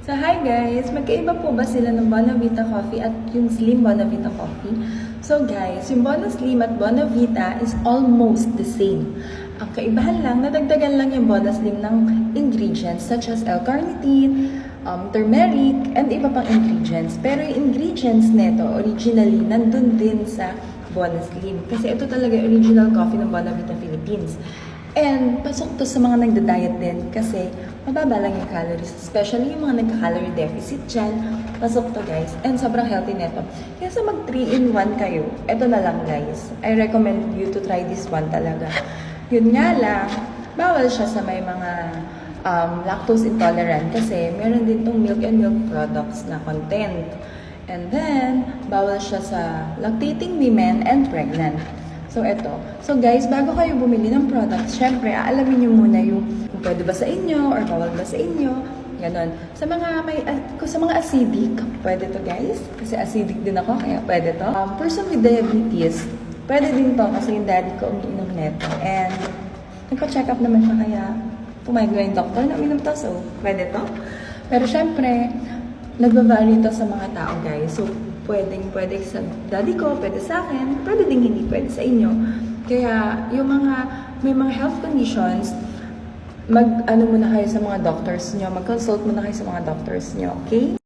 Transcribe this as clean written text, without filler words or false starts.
So hi guys, magkaiba po ba sila ng Bonavita Coffee at yung Slim Bonavita Coffee? So guys, yung Bono Slim at Bonavita is almost the same. Ang kaibahan lang, nadagdagan lang yung Bono Slim ng ingredients such as L-carnitine, turmeric, and iba pang ingredients. Pero yung ingredients neto, originally, nandun din sa Bono Slim. Kasi ito talaga yung original coffee ng Bonavita Philippines. And pasok to sa mga nagda-diet din kasi mababa lang yung calories. Especially yung mga nagka-calorie deficit dyan. Pasok to guys. And sobrang healthy neto. Kaya sa mag 3-in-1 kayo, ito na lang guys. I recommend you to try this one talaga. Yun nga lang, bawal siya sa may mga lactose intolerant kasi meron din tong milk and milk products na content. And then, bawal siya sa lactating women and pregnant. So, eto. So, guys, bago kayo bumili ng products, syempre, aalamin nyo muna yung kung pwede ba sa inyo or bawal ba sa inyo. Ganon. Sa mga acidic, pwede to, guys. Kasi acidic din ako, kaya pwede to. Person with diabetes, pwede din to kasi yung daddy ko umiinom neto. And, nagpa-check up naman siya, kaya pumayag na yung doktor na uminom to. So, pwede to. Pero, syempre, nagbavari to sa mga tao, guys. So, pwede sa daddy ko, pwede sa akin, pwede din hindi pwede sa inyo. Kaya, yung may mga health conditions, muna kayo sa mga doctors nyo, mag-consult muna kayo sa mga doctors nyo, okay?